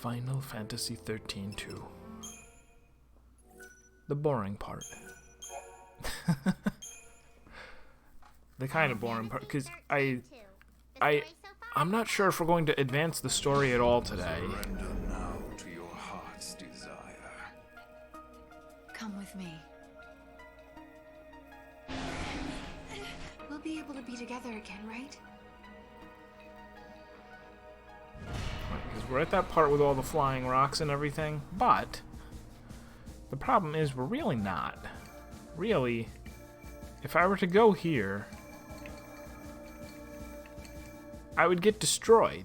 Final Fantasy XIII-2. The boring part. The kind of boring part, because I'm not sure if we're going to advance the story at all today. Surrender now to your heart's desire. Come with me. We'll be able to be together again, right? Because we're at that part with all the flying rocks and everything, but the problem is we're really not. Really, if I were to go here, I would get destroyed.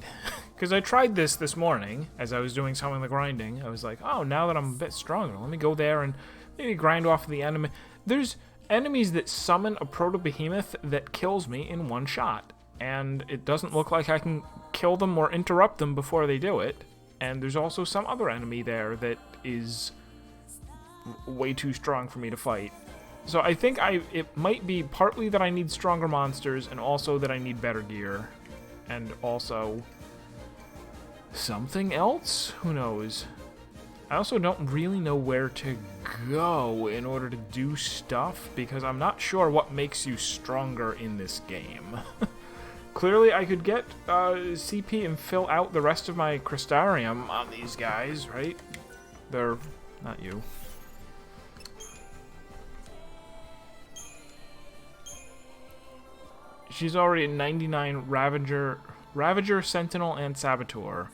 Because I tried this morning as I was doing some of the grinding. I was like, oh, now that I'm a bit stronger, let me go there and maybe grind off the enemy. There's enemies that summon a proto-behemoth that kills me in one shot. And it doesn't look like I can kill them or interrupt them before they do it. And there's also some other enemy there that is way too strong for me to fight. So I think it might be partly that I need stronger monsters and also that I need better gear. And also something else? Who knows? I also don't really know where to go in order to do stuff because I'm not sure what makes you stronger in this game. Clearly I could get CP and fill out the rest of my Crystarium on these guys, right? They're not you. She's already at 99 Ravager, Sentinel, and Saboteur.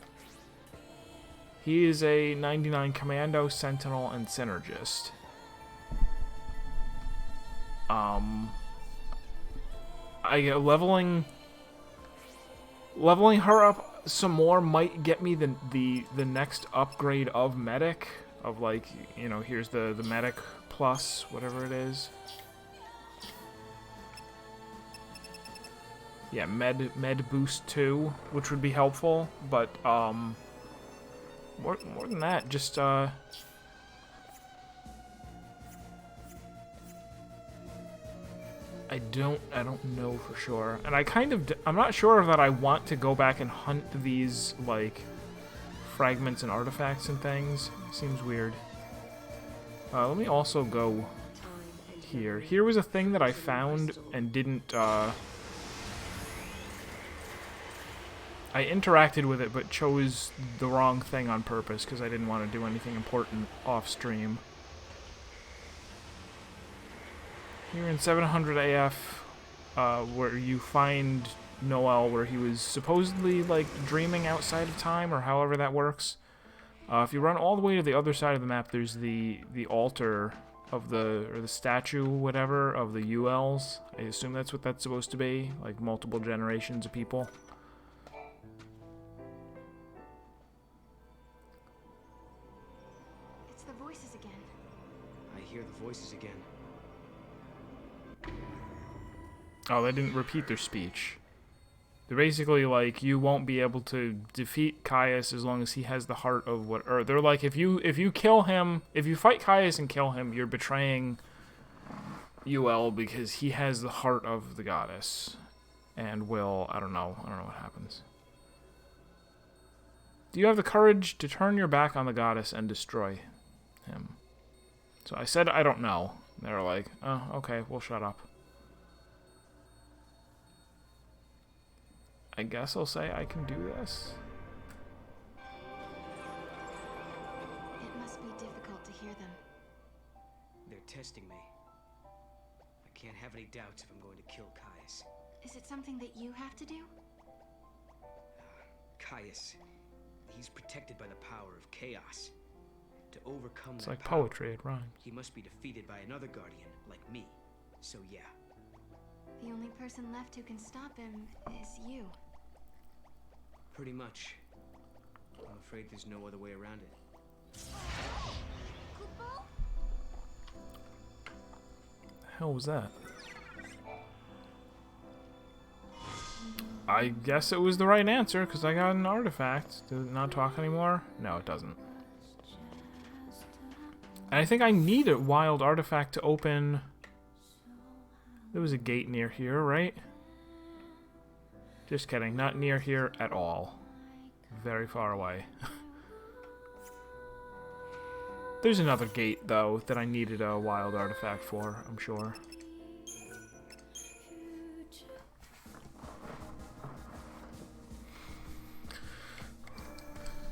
He is a 99 Commando, Sentinel, and Synergist. Leveling her up some more might get me the next upgrade of Medic. Of like, you know, here's the Medic Plus, whatever it is. Yeah, Med Boost 2, which would be helpful, but more than that, just I don't know for sure, and I'm not sure that I want to go back and hunt these like fragments and artifacts and things. Seems weird. Let me also go here. Here was a thing that I found and didn't. I interacted with it, but chose the wrong thing on purpose because I didn't want to do anything important off-stream. Here in 700 AF, where you find Noel, where he was supposedly, like, dreaming outside of time, or however that works. If you run all the way to the other side of the map, there's the altar of or the statue, whatever, of the ULs. I assume that's what that's supposed to be, like multiple generations of people. Voices again. Oh, they didn't repeat their speech. They're basically like, you won't be able to defeat Caius as long as he has the heart of what. Or they're like, if you kill him, if you fight Caius and kill him, you're betraying UL because he has the heart of the goddess, and will. I don't know what happens. Do you have the courage to turn your back on the goddess and destroy him? So I said, I don't know. They were like, oh, okay, we'll shut up. I guess I'll say I can do this. It must be difficult to hear them. They're testing me. I can't have any doubts if I'm going to kill Caius. Is it something that you have to do? Caius, he's protected by the power of chaos. To overcome it's that like power, poetry, it rhymes. He must be defeated by another guardian, like me. So yeah. The only person left who can stop him is you. Pretty much. I'm afraid there's no other way around it. The hell was that? I guess it was the right answer, because I got an artifact. Does it not talk anymore? No, it doesn't. And I think I need a wild artifact to open. There was a gate near here, right? Just kidding. Not near here at all. Very far away. There's another gate, though, that I needed a wild artifact for, I'm sure.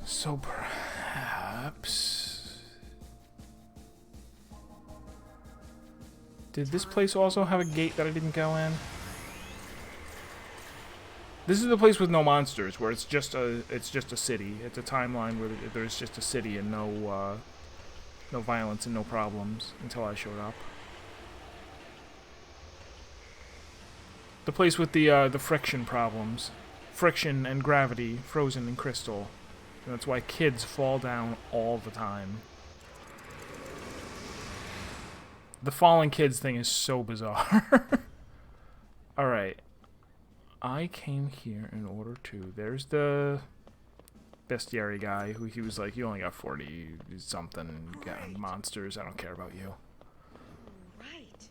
So perhaps... Did this place also have a gate that I didn't go in? This is the place with no monsters, where it's just a city. It's a timeline where there's just a city and no violence and no problems until I showed up. The place with the friction problems, friction and gravity, frozen in crystal. And that's why kids fall down all the time. The falling kids thing is so bizarre. Alright. I came here in order to... There's the bestiary guy who he was like, you only got 40 something monsters. I don't care about you. Right.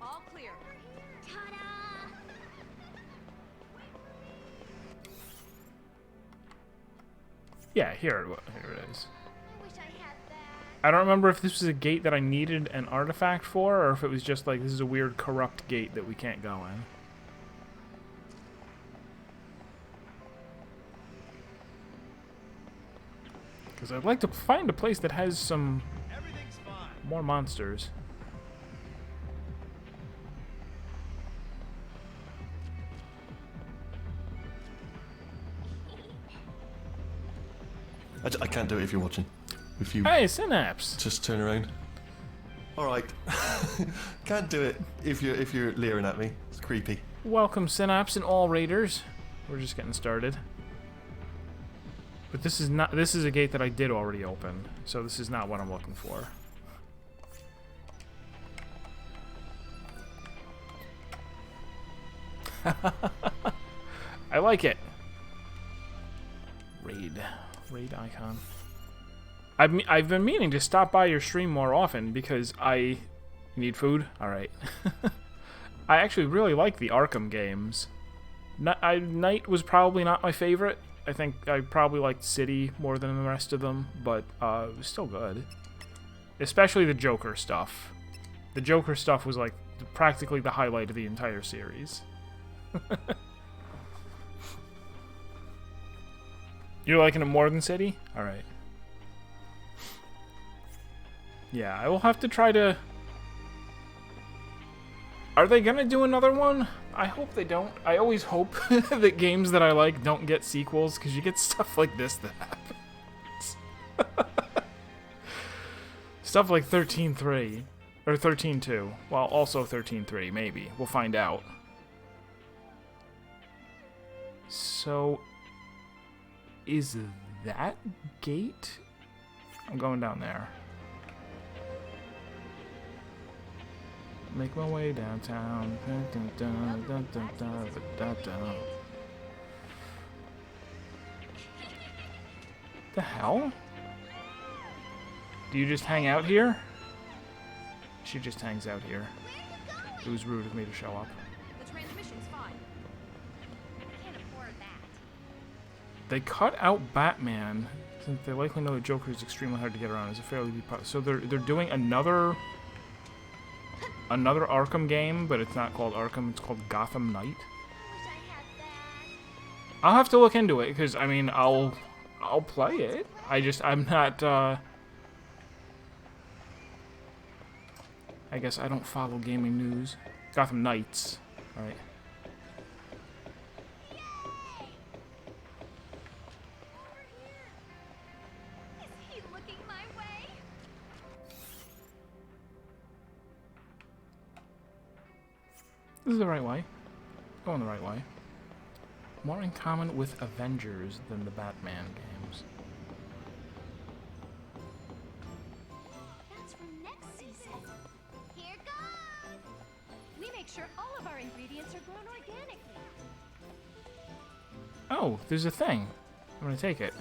All clear. Ta-da! Yeah, here it is. I wish I had that. I don't remember if this was a gate that I needed an artifact for, or if it was just like, this is a weird corrupt gate that we can't go in. Because I'd like to find a place that has some more monsters. I can't do it if you're watching. If you Hey, Synapse! just turn around. All right. Can't do it if you're leering at me. It's creepy. Welcome, Synapse and all raiders. We're just getting started. But this is a gate that I did already open, so this is not what I'm looking for. I like it. Raid icon. I've been meaning to stop by your stream more often because you need food? Alright. I actually really like the Arkham games. Night was probably not my favorite. I think I probably liked City more than the rest of them, but it was still good. Especially the Joker stuff. The Joker stuff was like practically the highlight of the entire series. You're liking it more than City? Alright. Yeah, I will have to try to... Are they gonna do another one? I hope they don't. I always hope that games that I like don't get sequels, because you get stuff like this that happens. Stuff like 13-3. Or 13-2. Well, also 13-3, maybe. We'll find out. So... Is that gate? I'm going down there. Make my way downtown. The hell? Do you just hang out here? She just hangs out here. It was rude of me to show up. The transmission's fine. Can't afford that. They cut out Batman since they likely know the Joker is extremely hard to get around. It's a fairly deep part. So they're doing another Arkham game, but it's not called Arkham. It's called Gotham Knight. I wish I had that. I'll have to look into it because I mean I'll play it. I'm not. I guess I don't follow gaming news. Gotham Knights, all right. Is he looking my way? This is the right way. Going the right way. More in common with Avengers than the Batman games. That's from next season. Here goes! We make sure all of our ingredients are grown organically. Oh, there's a thing. I'm gonna take it.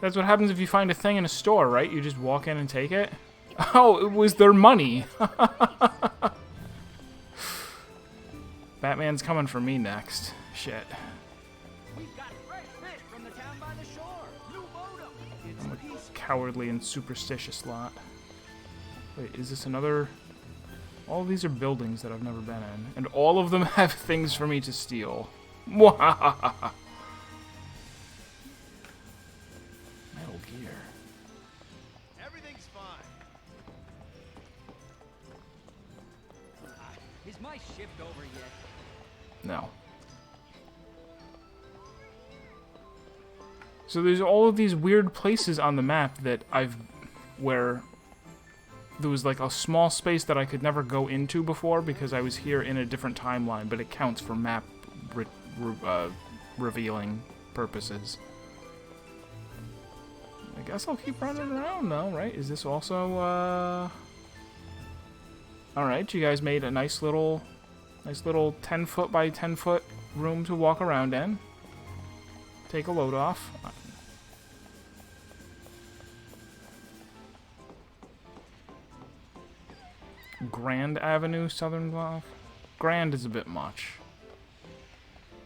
That's what happens if you find a thing in a store, right? You just walk in and take it? Oh, it was their money. Batman's coming for me next. Shit. We've got fresh fish from the town by the shore. You load 'em. It's I'm a peace. cowardly and superstitious lot. Wait, is this another... All of these are buildings that I've never been in. And all of them have things for me to steal. Mwahaha. Metal Gear. Everything's fine. Is my shift over yet? No. So there's all of these weird places on the map that where there was like a small space that I could never go into before because I was here in a different timeline, but it counts for map revealing purposes. I guess I'll keep running around though, right? Is this also, Alright, you guys made a nice little 10 foot by 10 foot room to walk around in. Take a load off. Grand Avenue, Southern Block. Grand is a bit much.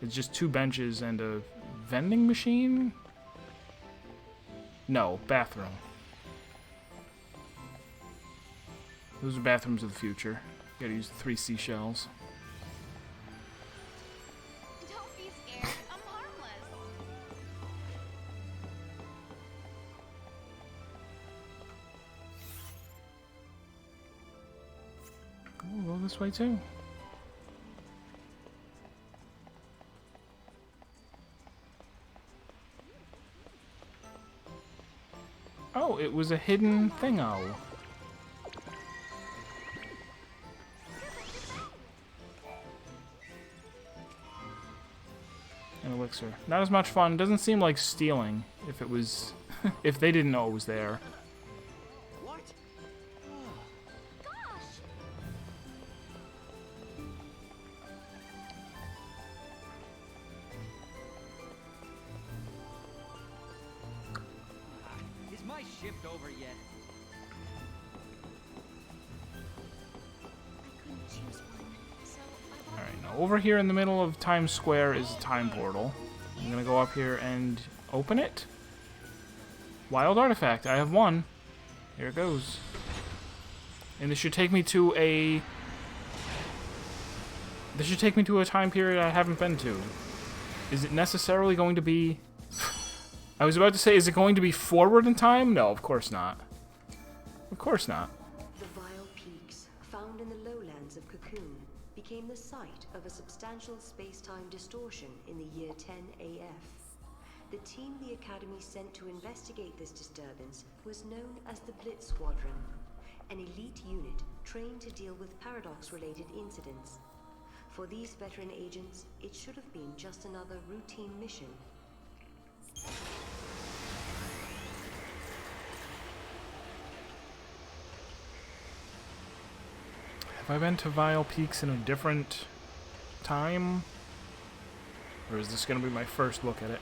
It's just 2 benches and a vending machine? No, bathroom. Those are bathrooms of the future. Gotta use 3 seashells. Don't be scared. I'm harmless. We'll go this way too. Oh, it was a hidden thingo. An elixir. Not as much fun. Doesn't seem like stealing if it was... if they didn't know it was there. What? Gosh! Is my shift over yet? I couldn't choose one, so I bought Alright, now over here in the middle of Times Square is a time portal. I'm gonna go up here and open it. Wild artifact. I have one. Here it goes. And this should take me to a... This should take me to a time period I haven't been to. Is it necessarily going to be... I was about to say, is it going to be forward in time? No, of course not. Of course not. The Vile Peaks, found in the lowlands of Cocoon, became the site of a substantial space-time distortion in the year 10 AF. The team the Academy sent to investigate this disturbance was known as the Blitz Squadron, an elite unit trained to deal with paradox-related incidents. For these veteran agents, it should have been just another routine mission. Have I been to Vile Peaks in a different time? Or is this going to be my first look at it?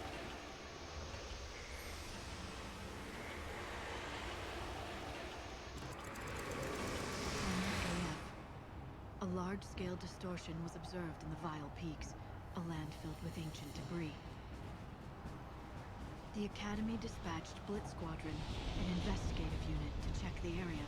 A large-scale distortion was observed in the Vile Peaks, a land filled with ancient debris. The Academy dispatched Blitz Squadron, an investigative unit, to check the area.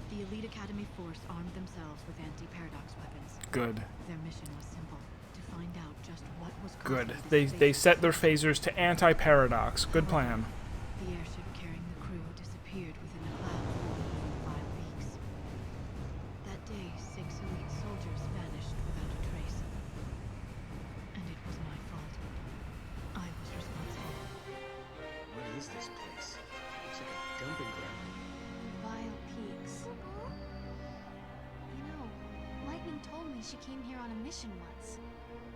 The elite Academy force armed themselves with anti-paradox weapons. Good. Their mission was simple: to find out just what was Good. causing this They set their phasers to anti-paradox. Good plan. The airship carrying the crew disappeared within a cloud forming over the Vile Peaks. That day, 6 elite soldiers vanished without a trace. And it was my fault. I was responsible. What is this place? Looks like a dumping ground. Vile Peaks. You know, Lightning told me she came here on a mission once.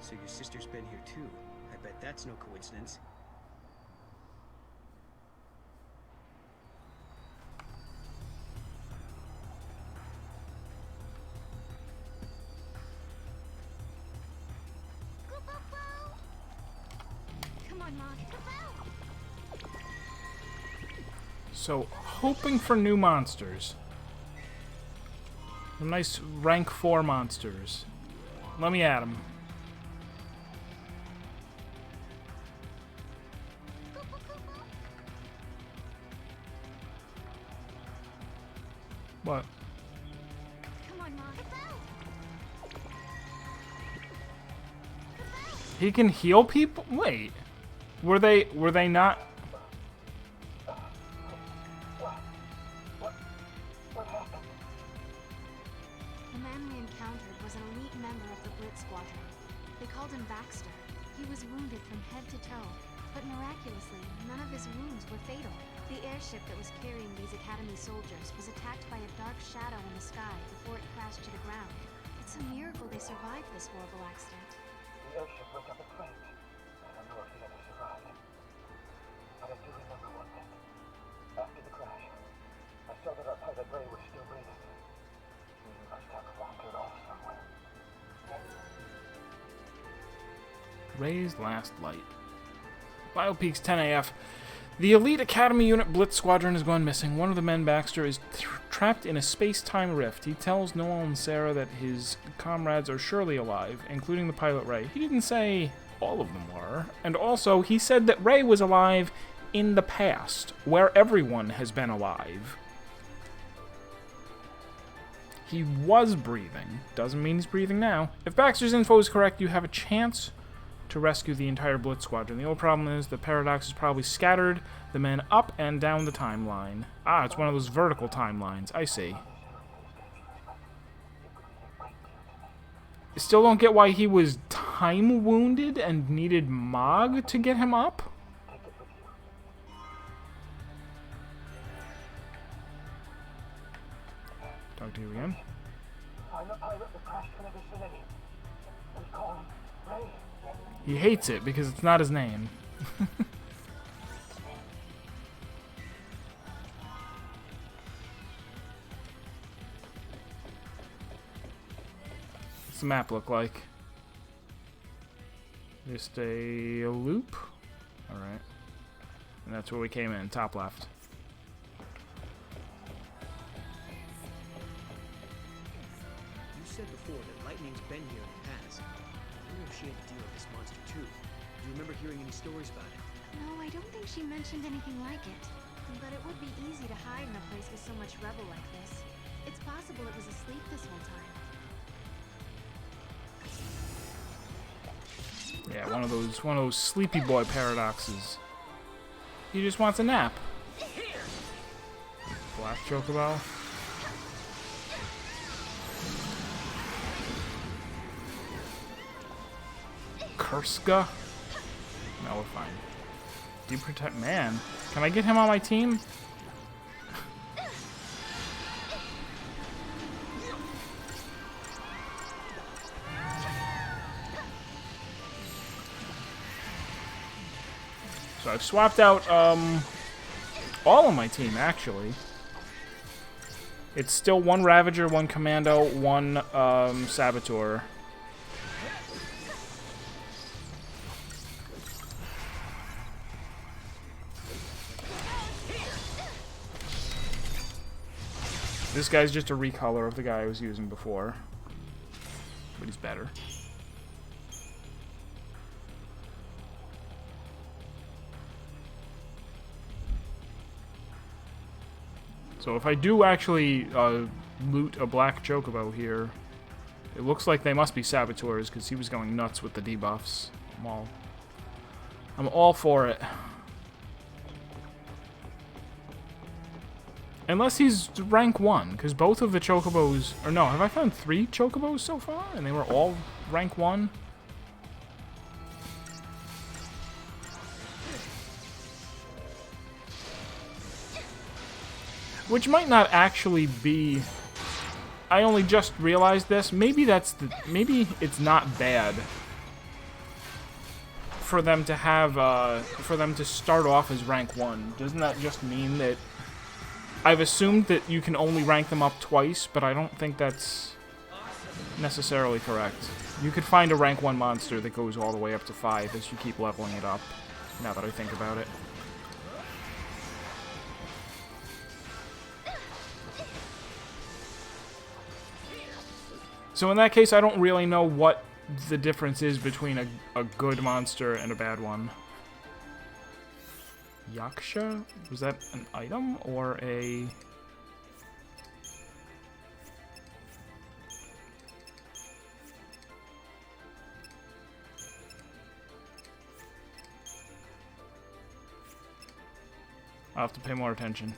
So your sister's been here too. I bet that's no coincidence. Come on, Mom. So, hoping for new monsters. Some nice rank 4 monsters. Let me at them. What? Come on, Mom. He can heal people? Wait. Were they not? The man we encountered was an elite member of the Blitz Squadron. They called him Baxter. He was wounded from head to toe, but miraculously, none of his wounds were fatal. The airship that was carrying these Academy soldiers was attacked by a dark shadow in the sky before it crashed to the ground. It's a miracle they survived this horrible accident. The airship went up in flames. I don't know if he ever survived. But I do remember one thing. After the crash, I saw that our pilot Ray was still breathing. We must have locked her off somewhere. Ray's last light. Biopeaks 10AF. The elite Academy unit Blitz Squadron has gone missing. One of the men, Baxter, is trapped in a space-time rift. He tells Noel and Sarah that his comrades are surely alive, including the pilot Ray. He didn't say all of them were. And also, he said that Ray was alive in the past, where everyone has been alive. He was breathing. Doesn't mean he's breathing now. If Baxter's info is correct, you have a chance to rescue the entire Blitz Squadron. The only problem is the Paradox has probably scattered the men up and down the timeline. Ah, it's one of those vertical timelines. I see. Still don't get why he was time wounded and needed Mog to get him up? Talk to you again. I'm the pilot that crashed in the vicinity. We call him Ray. He hates it because it's not his name. What's the map look like? Just a loop? Alright. And that's where we came in, top left. You said before that Lightning's been here in the past. I wonder if she had to deal with this monster too. Do you remember hearing any stories about it? No, I don't think she mentioned anything like it. But it would be easy to hide in a place with so much rubble like this. It's possible it was asleep this whole time. Yeah, one of those sleepy boy paradoxes. He just wants a nap. Black Chocobo. Kurska? No, we're fine. Do you protect man? Can I get him on my team? So I've swapped out all of my team actually. It's still one Ravager, one Commando, one Saboteur. This guy's just a recolor of the guy I was using before. But he's better. So if I do actually loot a black Chocobo here, it looks like they must be Saboteurs because he was going nuts with the debuffs. I'm all for it. Unless he's rank 1, because both of the Chocobos... Or no, have I found 3 Chocobos so far? And they were all rank 1? Which might not actually be... I only just realized this. Maybe that's the... Maybe it's not bad for them to have... for them to start off as rank 1. Doesn't that just mean that... I've assumed that you can only rank them up twice, but I don't think that's necessarily correct. You could find a rank 1 monster that goes all the way up to 5 as you keep leveling it up, now that I think about it. So in that case, I don't really know what the difference is between a good monster and a bad one. Yaksha? Was that an item or a... I'll have to pay more attention.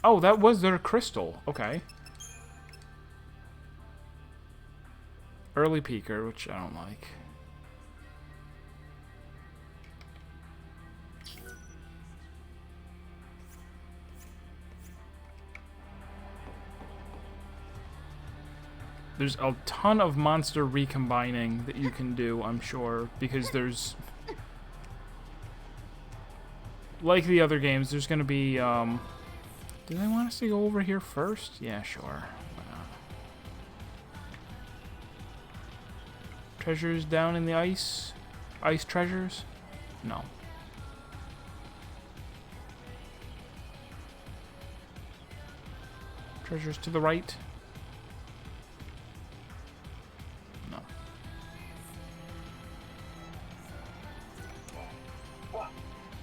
Oh, that was their crystal. Okay. Early peaker, which I don't like. There's a ton of monster recombining that you can do, I'm sure, because there's... Like the other games, there's going to be, Do they want us to go over here first? Yeah, sure. Why not? Treasures down in the ice? Ice treasures? No. Treasures to the right? No.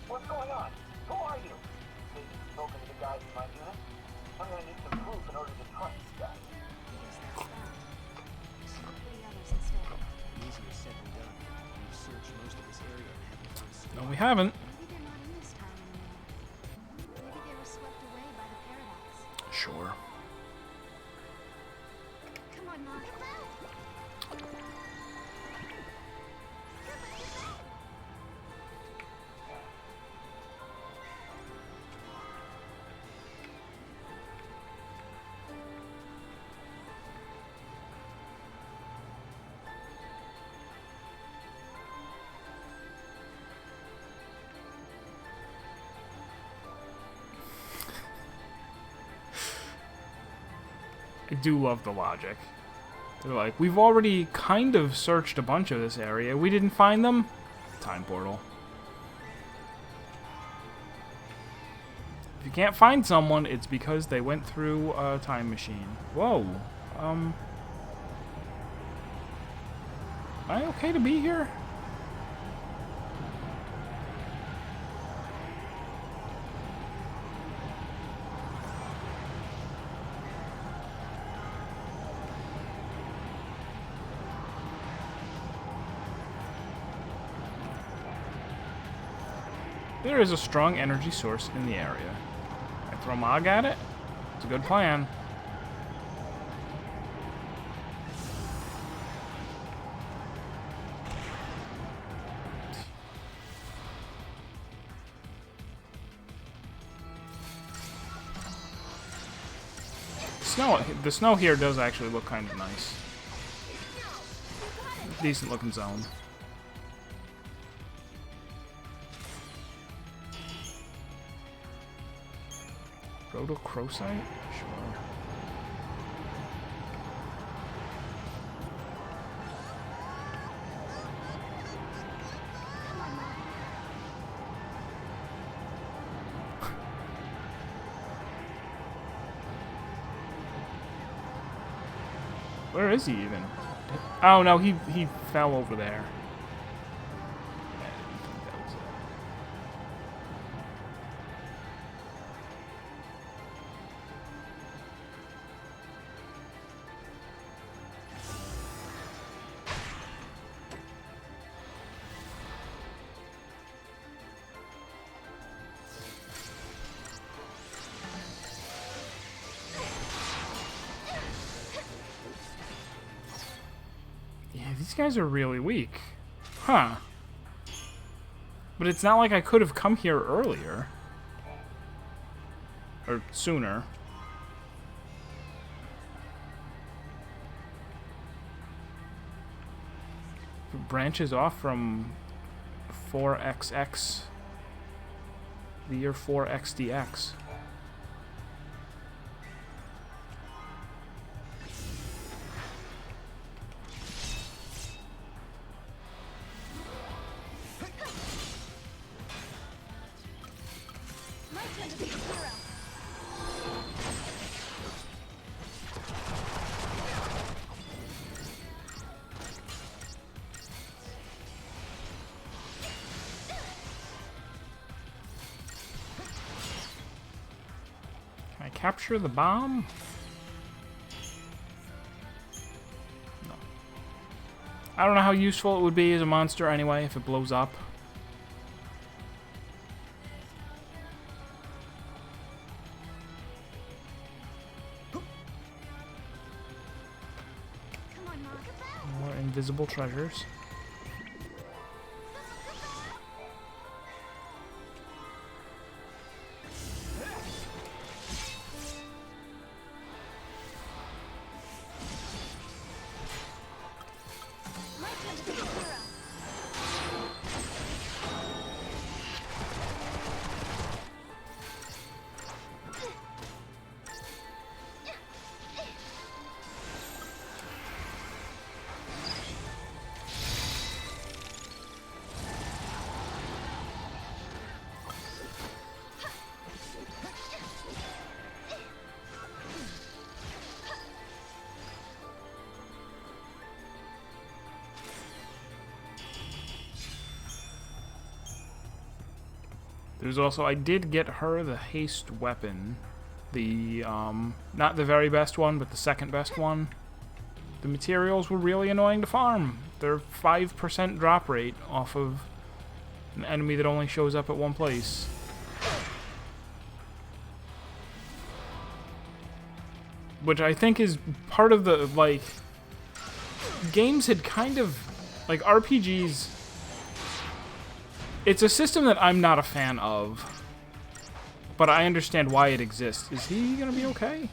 What's going on? Who are you? Maybe you've spoken to the guys in my unit? I'm gonna need some proof in order to trust these guys. Speak with the others instead. Easier said than done. We've searched most of this area and haven't found a single... No, we haven't. Maybe they're not in this time anymore. Maybe they were swept away by the paradox. Sure. Come on, Mom. I do love the logic. They're like, we've already kind of searched a bunch of this area. We didn't find them? Time portal. If you can't find someone, it's because they went through a time machine. Whoa. Am I okay to be here? There is a strong energy source in the area. I throw Mog at it? It's a good plan. The snow here does actually look kind of nice. Decent looking zone. Rhodochrosite? Sure. Where is he even? Oh no, he fell over there. I didn't think that was it. These guys are really weak. Huh. But it's not like I could have come here earlier. Or sooner. It branches off from 4XX. The year 4XDX. capture the bomb? No. I don't know how useful it would be as a monster anyway if it blows up. More invisible treasures. There's also, I did get her the haste weapon. The, not the very best one, but the second best one. The materials were really annoying to farm. They're 5% drop rate off of an enemy that only shows up at one place. Which I think is part of the, like, games had kind of, like, RPGs. It's a system that I'm not a fan of, but I understand why it exists. Is he gonna be okay?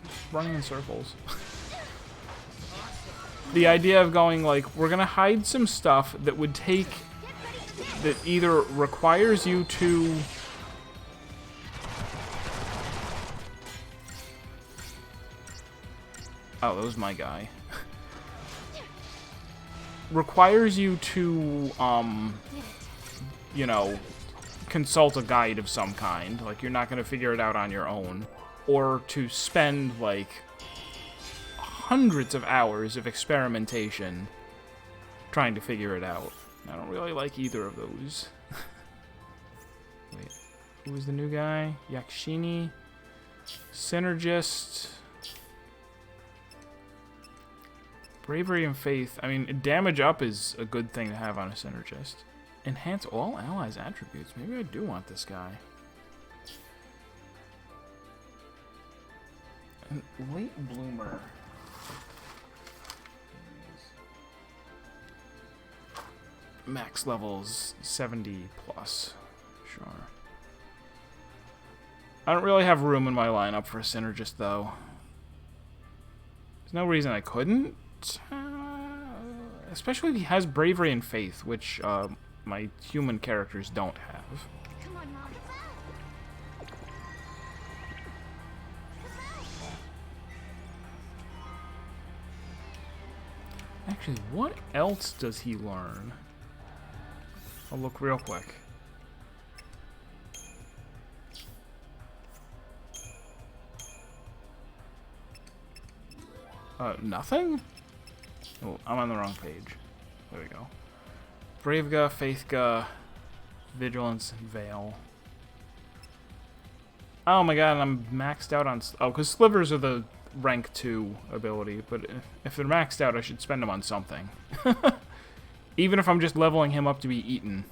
Just running in circles. The idea of going, like, we're gonna hide some stuff that would take, that either requires you to oh, that was my guy. Requires you to, you know, consult a guide of some kind. Like, you're not going to figure it out on your own. Or to spend, like, hundreds of hours of experimentation trying to figure it out. I don't really like either of those. Wait, who was the new guy? Yakshini? Synergist? Bravery and Faith. I mean, damage up is a good thing to have on a Synergist. Enhance all allies' attributes. Maybe I do want this guy. And Late Bloomer. Max levels 70 plus. Sure. I don't really have room in my lineup for a Synergist, though. There's no reason I couldn't. Especially if he has Bravery and Faith, which my human characters don't have. Come on, Mom. Actually, what else does he learn? I'll look real quick. Nothing? Oh, I'm on the wrong page. There we go. Bravega, Faithga, Vigilance, and Veil. Oh my god, I'm maxed out on... Oh, because Slivers are the rank 2 ability, but if they're maxed out, I should spend them on something. Even if I'm just leveling him up to be eaten.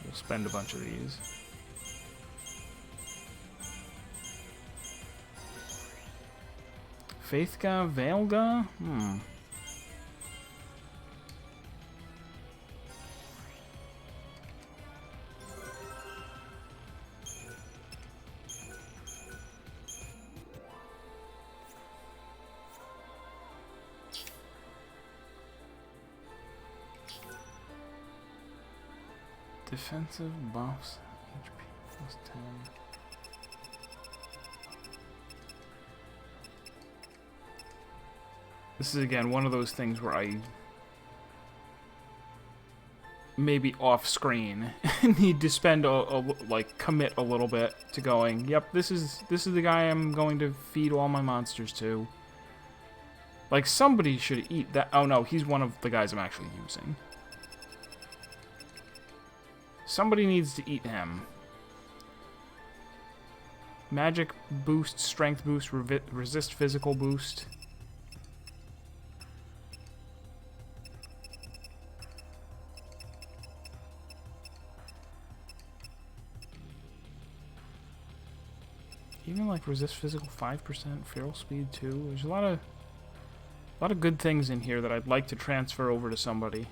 We'll spend a bunch of these. Faithga, Veilga? Defensive buffs, HP plus 10. This is, again, one of those things where I maybe off-screen need to spend like commit a little bit to going, yep, this is the guy I'm going to feed all my monsters to. Like, somebody should eat that. Oh no, he's one of the guys I'm actually using. Somebody needs to eat him. Magic boost, strength boost, resist physical boost. Even like resist physical 5%, feral speed 2. There's a lot of good things in here that I'd like to transfer over to somebody.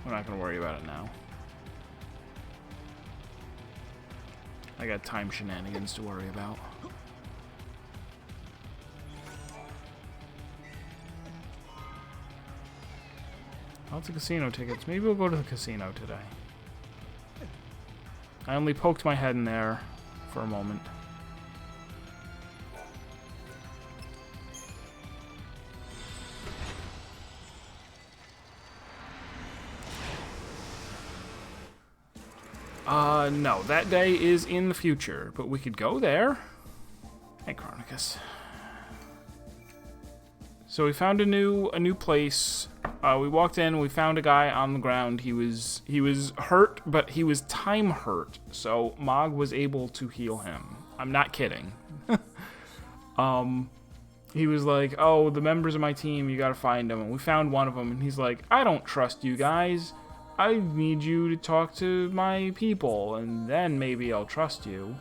We're not gonna worry about it now. I got time shenanigans to worry about. Lots of casino tickets. Maybe we'll go to the casino today. I only poked my head in there for a moment. No, that day is in the future, but we could go there. Hey, Chronicus. So we found a new place. We walked in, we found a guy on the ground. He was hurt, but he was time hurt. So Mog was able to heal him. I'm not kidding. He was like, "Oh, the members of my team, you gotta find them." And we found one of them, and he's like, "I don't trust you guys. I need you to talk to my people, and then maybe I'll trust you."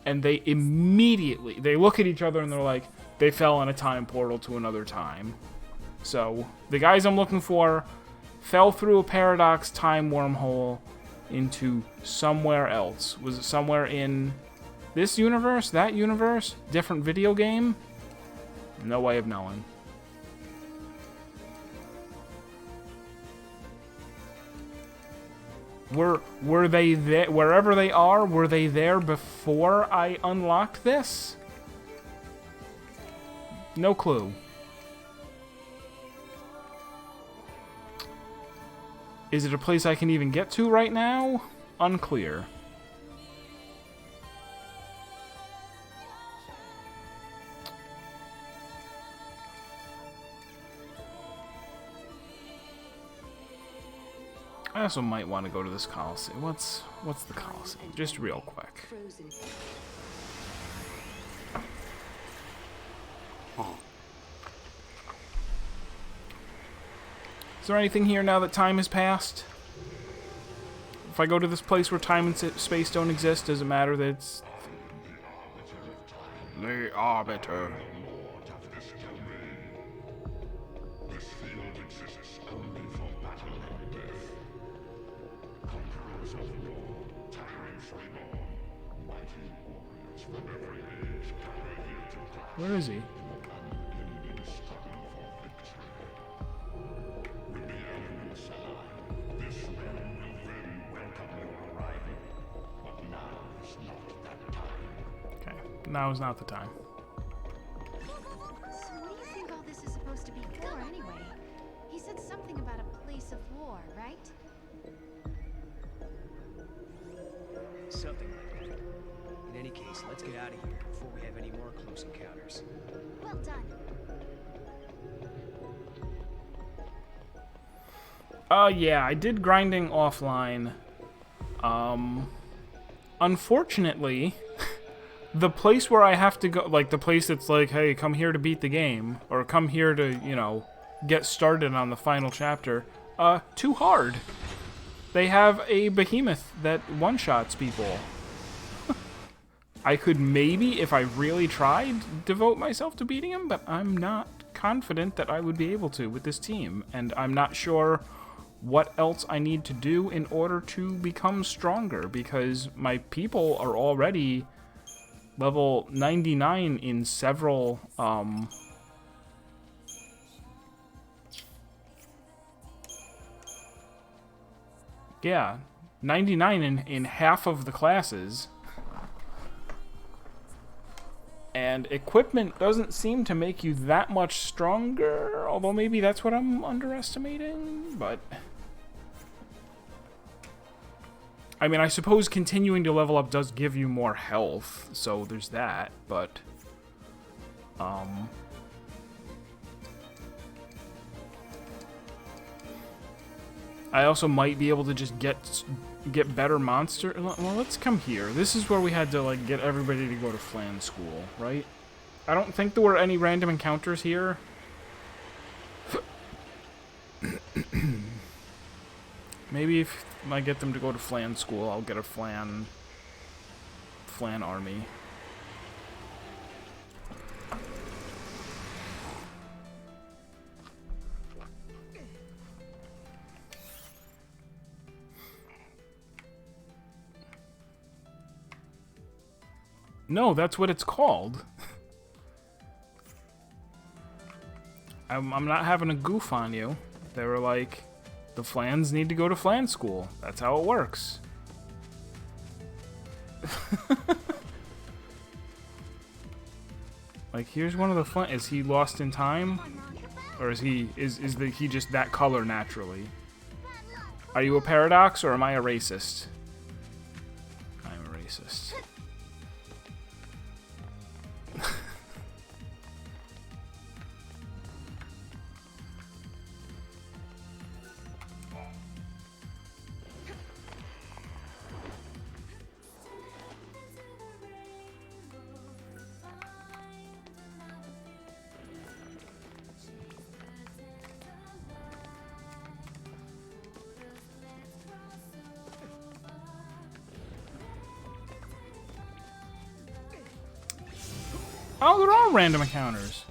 And they immediately, they look at each other and they're like, they fell in a time portal to another time. So, the guys I'm looking for fell through a paradox time wormhole into somewhere else. Was it somewhere in this universe, that universe, different video game? No way of knowing. Were they there, wherever they are, were they there before I unlocked this? No clue. Is it a place I can even get to right now? Unclear. I also might want to go to this Coliseum. What's the Coliseum? Just real quick. Frozen. Is there anything here now that time has passed? If I go to this place where time and space don't exist, does it matter that it's the Arbiter? Where is he? Okay, now is not the time. So what do you think all this is supposed to be for anyway? He said something about a place of war, right? Something like that. In any case, let's get out of here before we have any more close encounters. Well done. Yeah, I did grinding offline. Unfortunately, the place where I have to go, like the place that's like, hey, come here to beat the game, or come here to, you know, get started on the final chapter, too hard. They have a behemoth that one-shots people. I could maybe, if I really tried, devote myself to beating him, but I'm not confident that I would be able to with this team, and I'm not sure what else I need to do in order to become stronger, because my people are already level 99 in several, yeah, 99 in half of the classes. And equipment doesn't seem to make you that much stronger, although maybe that's what I'm underestimating, but I mean, I suppose continuing to level up does give you more health, so there's that, but I also might be able to just get better monster. Well, let's come here. This is where we had to like get everybody to go to Flan School, right? I don't think there were any random encounters here. Maybe if I get them to go to Flan School, I'll get a Flan army. No, that's what it's called. I'm not having a goof on you. They were like, the Flans need to go to Flan School. That's how it works. Like, here's one of the Flan. Is he lost in time? Or is he just that color naturally? Are you a paradox or am I a racist? I'm a racist. Oh, there are random encounters.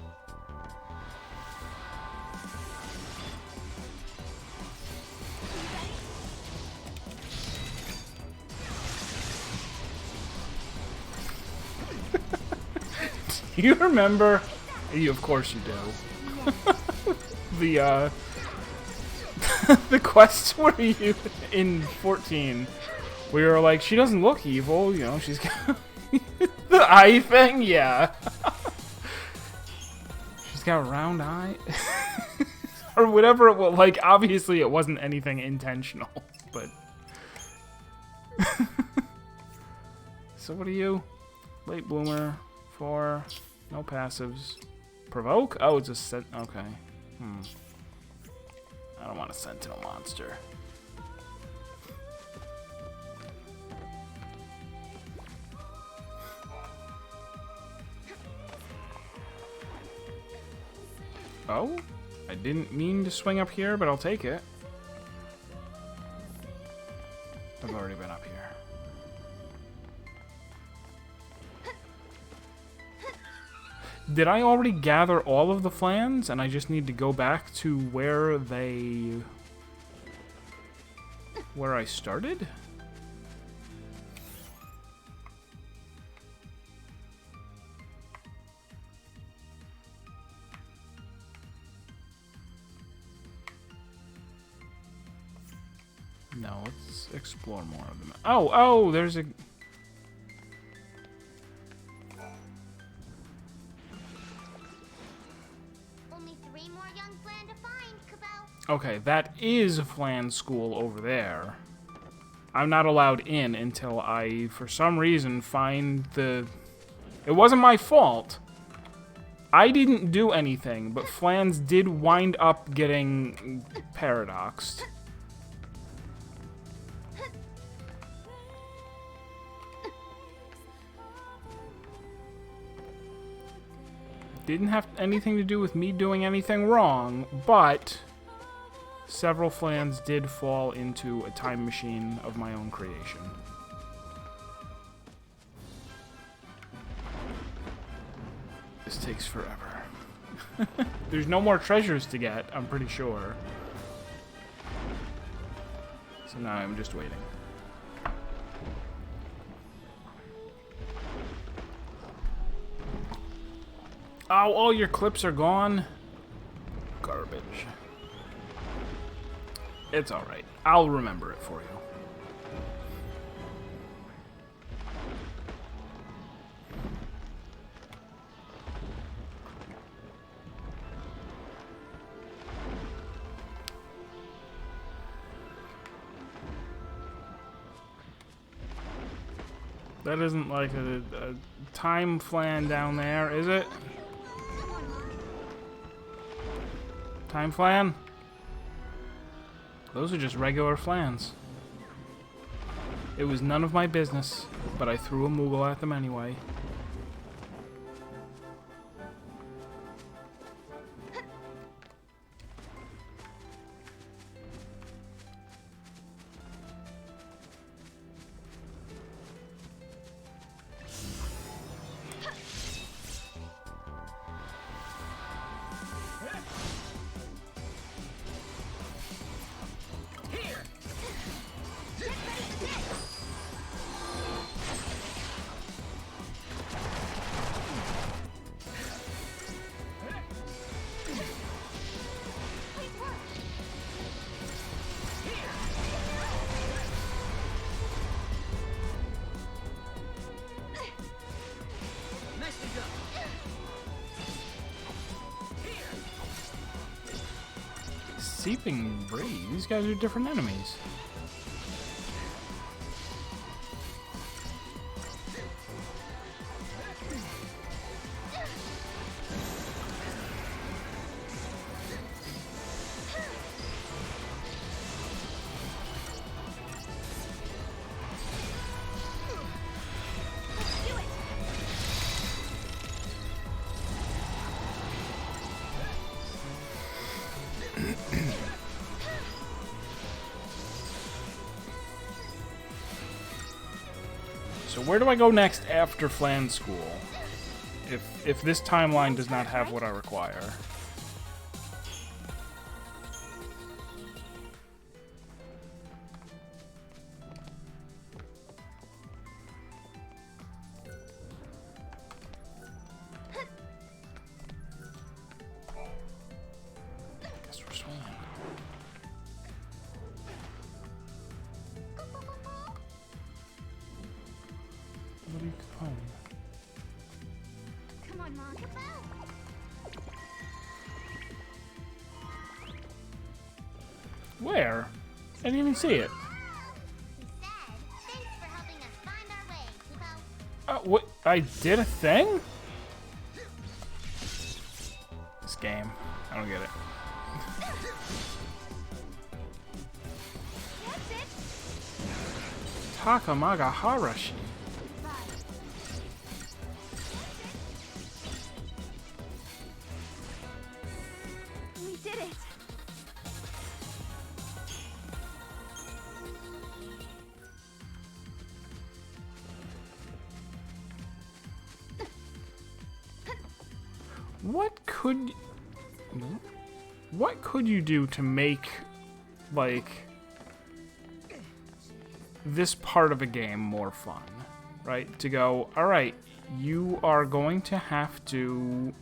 Do you remember? Of course you do. The quest where you in 14, we were like, she doesn't look evil, you know, she's got the eye thing, yeah. She's got a round eye. Or whatever it was. Like, obviously it wasn't anything intentional, but... So what are you? Late bloomer. 4. No passives. Provoke? Oh, it's a set. Okay. I don't want a sentinel monster. Oh? I didn't mean to swing up here, but I'll take it. I've already been up here. Did I already gather all of the Flans, and I just need to go back to where I started? No, let's explore more of them. Oh, there's a... Okay, that is Flan School over there. I'm not allowed in until I, for some reason, find the... It wasn't my fault. I didn't do anything, but Flans did wind up getting paradoxed. Didn't have anything to do with me doing anything wrong, but... Several Flans did fall into a time machine of my own creation. This takes forever. There's no more treasures to get, I'm pretty sure. So now I'm just waiting. Oh, all your clips are gone? Garbage. It's alright. I'll remember it for you. That isn't like a time Flan down there, is it? Time Flan? Those are just regular flans. It was none of my business, but I threw a Moogle at them anyway. Seeping Breeze? These guys are different enemies. So where do I go next after Flan School? If this timeline does not have what I require. Guess we're swimming. What are you calling? Come on, Mom. Where? I didn't even see it. Thanks for helping us find our way, Kupo. What? I did a thing? This game. I don't get it. Takamaga Harashi. We did it. What could you do to make, like, this part of a game more fun, right? To go, all right, you are going to have to...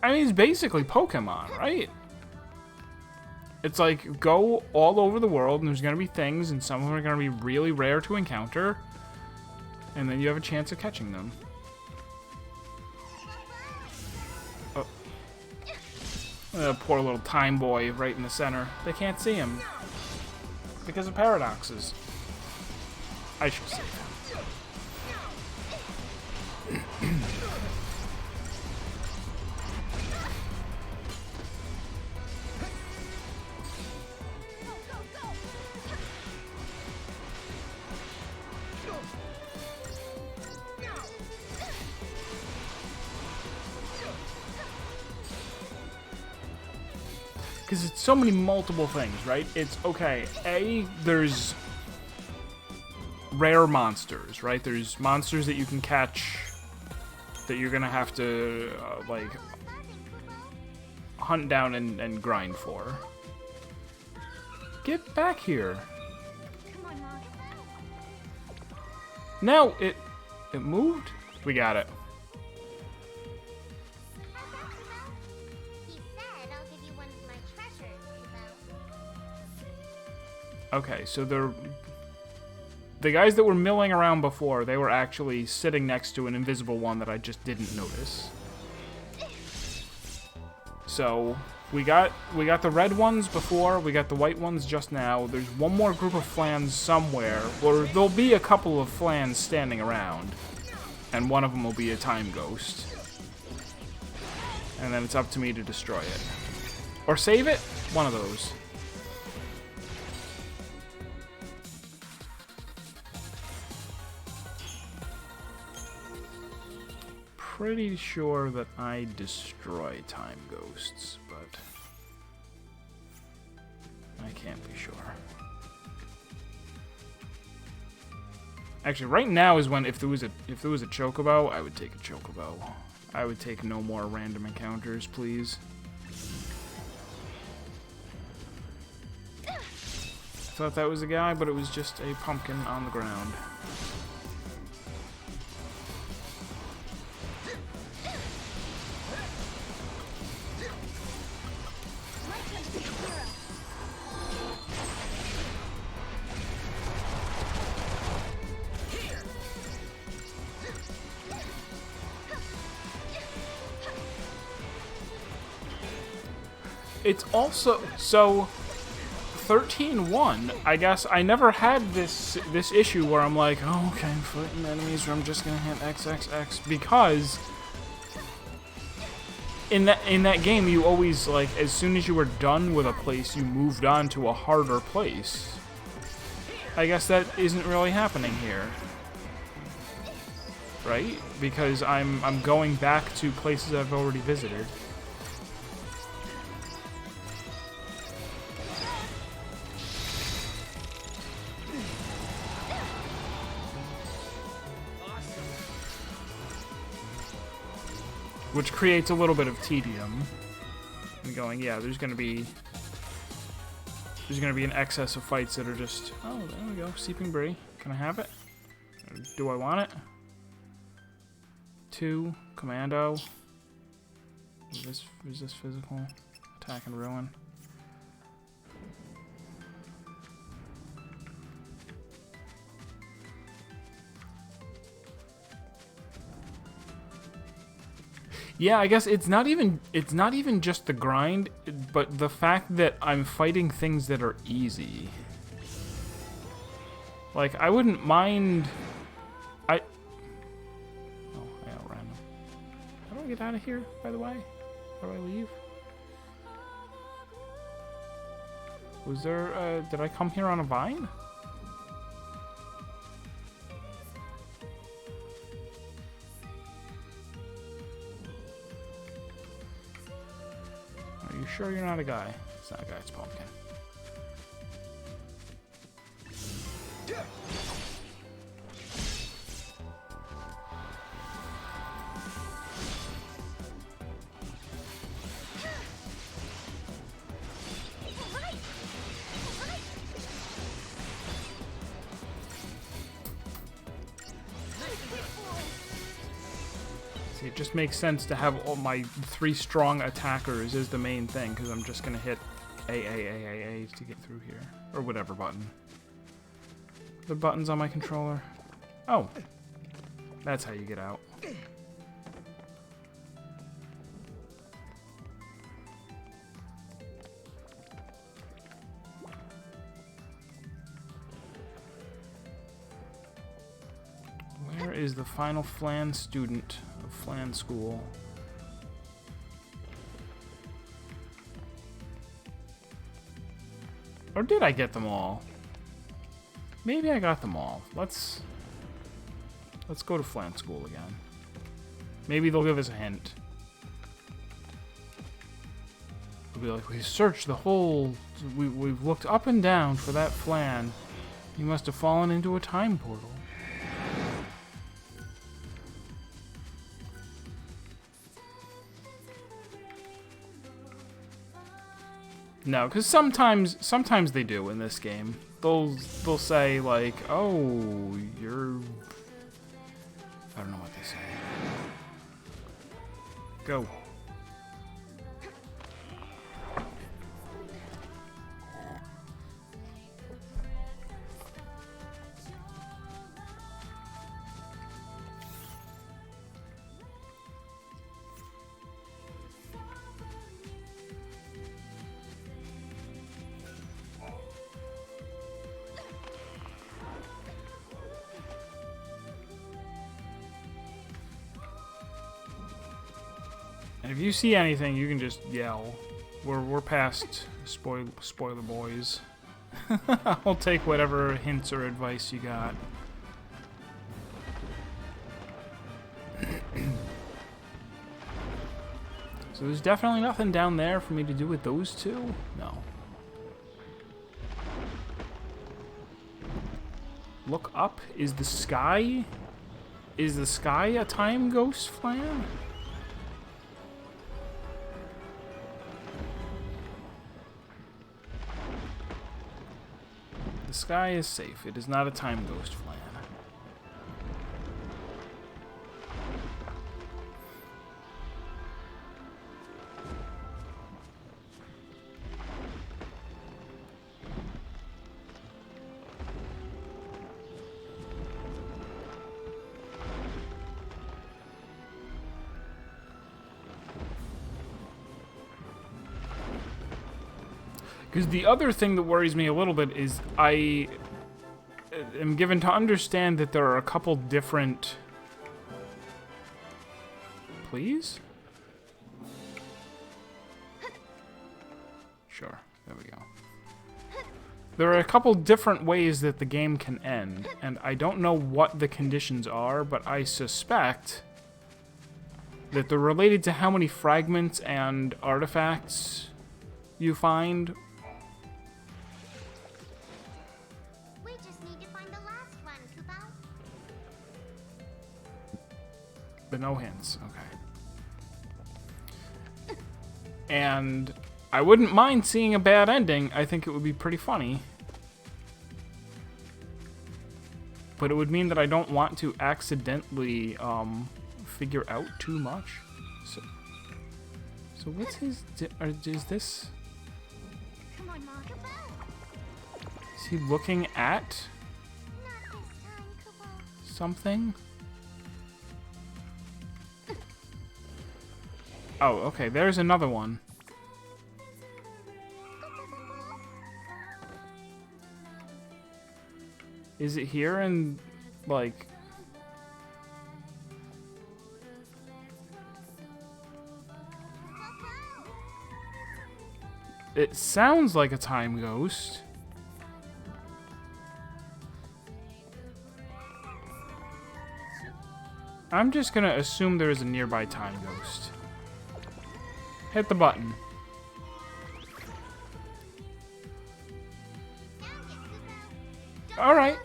I mean, it's basically Pokemon, right? It's like, go all over the world, and there's going to be things, and some of them are going to be really rare to encounter, and then you have a chance of catching them. Poor little time boy right in the center. They can't see him because of paradoxes. I should save him. Because it's so many multiple things, right? It's, okay, there's rare monsters, right? There's monsters that you can catch that you're going to have to, like, hunt down and grind for. Get back here. Come on, Mom. Now, it moved? We got it. Okay, so the guys that were milling around before, they were actually sitting next to an invisible one that I just didn't notice. So we got the red ones before, we got the white ones just now. There's one more group of flans somewhere, or there'll be a couple of flans standing around, and one of them will be a time ghost. And then it's up to me to destroy it. Or save it? One of those. Pretty sure that I destroy time ghosts, but I can't be sure. Actually, right now is when if there was a chocobo, I would take a chocobo. I would take no more random encounters, please. I thought that was a guy, but it was just a pumpkin on the ground. It's also so 13-1. I guess I never had this issue where I'm like, oh, okay, I'm fighting enemies, or I'm just gonna hit XXX, because in that game you always, like, as soon as you were done with a place, you moved on to a harder place. I guess that isn't really happening here, right? Because I'm going back to places I've already visited. Which creates a little bit of tedium. I'm going, yeah, there's gonna be an excess of fights that are just, oh, there we go, Seeping Brie. Can I have it? Do I want it? 2, Commando. Is this physical? Attack and Ruin. Yeah, I guess it's not even just the grind, but the fact that I'm fighting things that are easy. Like, I wouldn't mind. Oh, I outran them. How do I get out of here, by the way? How do I leave? Was there, did I come here on a vine? Are you sure you're not a guy? It's not a guy, it's Pumpkin. See, it just makes sense to have all my 3 strong attackers as the main thing, because I'm just going to hit A to get through here. Or whatever button. The buttons on my controller. Oh. That's how you get out. Where is the final Flan student of Flan School? Or did I get them all? Maybe I got them all. Let's go to Flan School again. Maybe they'll give us a hint. They'll be like, we've searched the whole... We've looked up and down for that Flan. You must have fallen into a time portal. No, because sometimes they do in this game. They'll say like, "Oh, you're." I don't know what they say. Go. And if you see anything, you can just yell. We're past spoiler boys. I'll take whatever hints or advice you got. So there's definitely nothing down there for me to do with those two? No. Look up. Is the sky a time ghost, Flan? The sky is safe. It is not a time ghost, Flan. Because the other thing that worries me a little bit is I am given to understand that there are a couple different... Please? Sure, there we go. There are a couple different ways that the game can end, and I don't know what the conditions are, but I suspect that they're related to how many fragments and artifacts you find. But no hints, okay. And I wouldn't mind seeing a bad ending. I think it would be pretty funny. But it would mean that I don't want to accidentally figure out too much. So what's his... is this... Come on, Mom. Is he looking at... something? Oh, okay, there's another one. Is it here and, like... It sounds like a time ghost. I'm just gonna assume there is a nearby time ghost. Hit the button. Alright.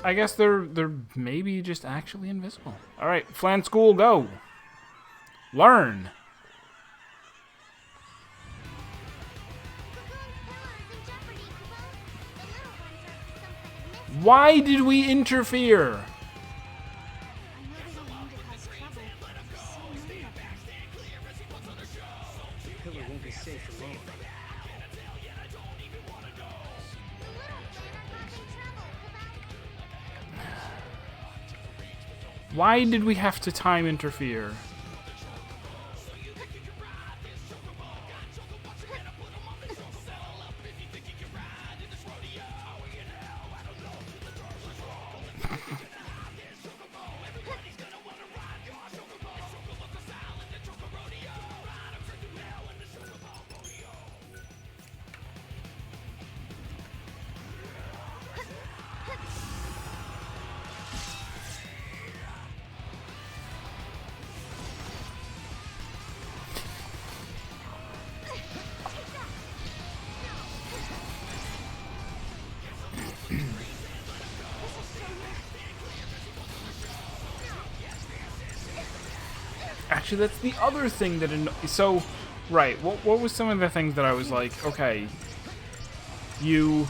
I guess they're maybe just actually invisible. Alright, Flan School, go. Learn. Why did we interfere? Why did we have to time interfere? Actually, that's the other thing that... So, right, what was some of the things that I was like, okay, you...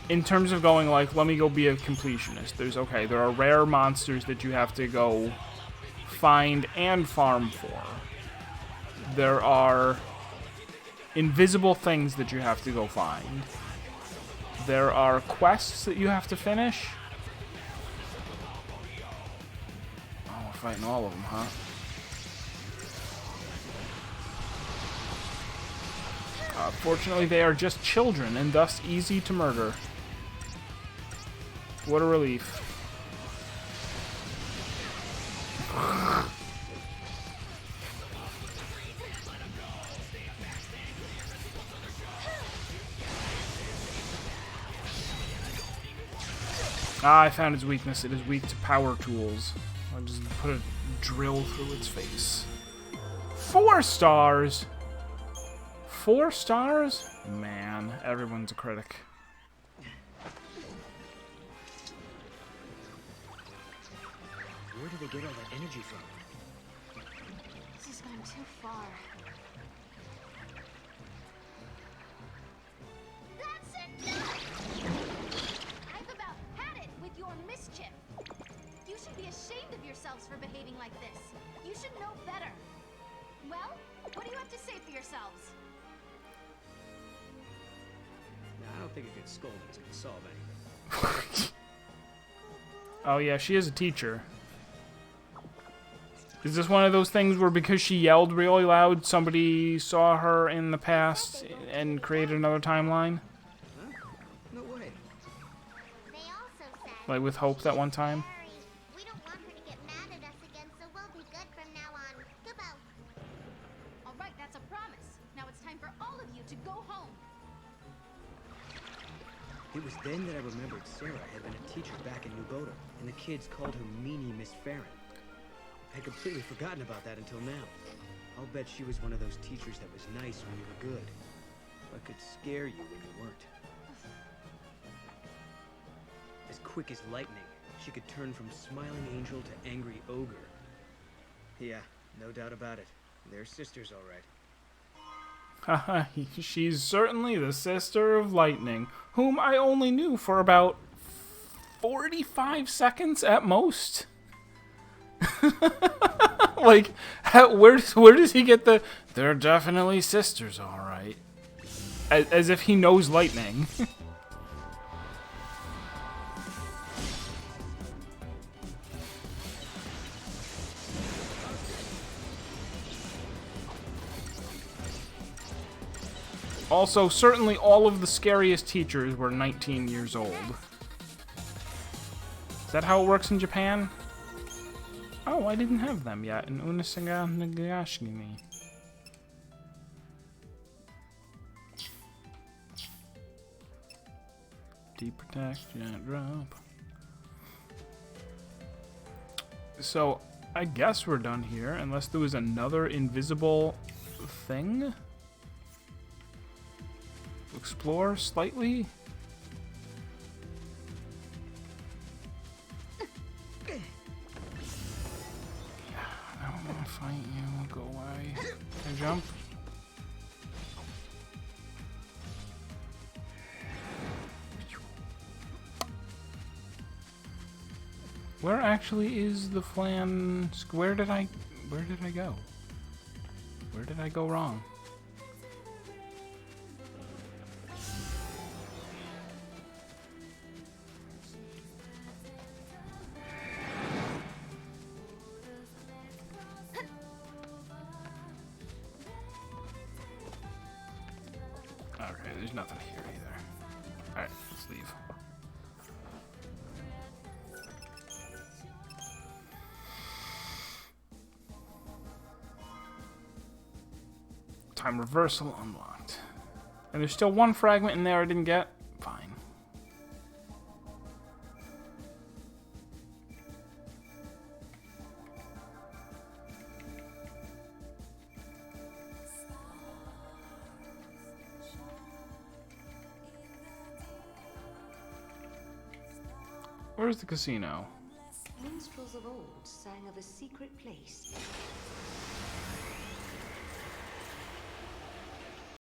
In terms of going, like, let me go be a completionist, there are rare monsters that you have to go find and farm for. There are invisible things that you have to go find. There are quests that you have to finish. Fighting all of them, huh? Fortunately, they are just children and thus easy to murder. What a relief. Ah, I found its weakness. It is weak to power tools. I'll just put a drill through its face. 4 stars? 4 stars? Man, everyone's a critic. Where do they get all that energy from? This has gone too far. That's enough! I've about had it with your mischief. You should be ashamed of yourselves for behaving like this. You should know better. Well, what do you have to say for yourselves? Nah, I don't think a good scolding's gonna solve anything. Oh yeah, she is a teacher. Is this one of those things where because she yelled really loud, somebody saw her in the past and created another timeline? Huh? No way. They also said, Like with Hope that one time? "Sorry, we don't want her to get mad at us again, so we'll be good from now on. Goodbye." All right, that's a promise. Now it's time for all of you to go home. It was then that I remembered Sarah had been a teacher back in New Bodom, and the kids called her Meanie Miss Farron. I had completely forgotten about that until now. I'll bet she was one of those teachers that was nice when you were good, but could scare you when you weren't. As quick as lightning, she could turn from smiling angel to angry ogre. Yeah, no doubt about it. They're sisters, all right. Haha, she's certainly the sister of Lightning, whom I only knew for about 45 seconds at most. Like, where does he get the... They're definitely sisters, alright. As if he knows Lightning. Also, certainly all of the scariest teachers were 19 years old. Is that how it works in Japan? Oh, I didn't have them yet in Unasaga Nagashimi. Deep Protect, Giant Drop. So, I guess we're done here, unless there was another invisible thing? Explore slightly? I don't want to fight you. Go away. Can I jump? Where actually is the flan? Where did I go? Where did I go wrong? Okay, there's nothing here either. Alright, let's leave. Time reversal unlocked. And there's still one fragment in there I didn't get. Fine. Where's the casino? Minstrels of old sang of a secret place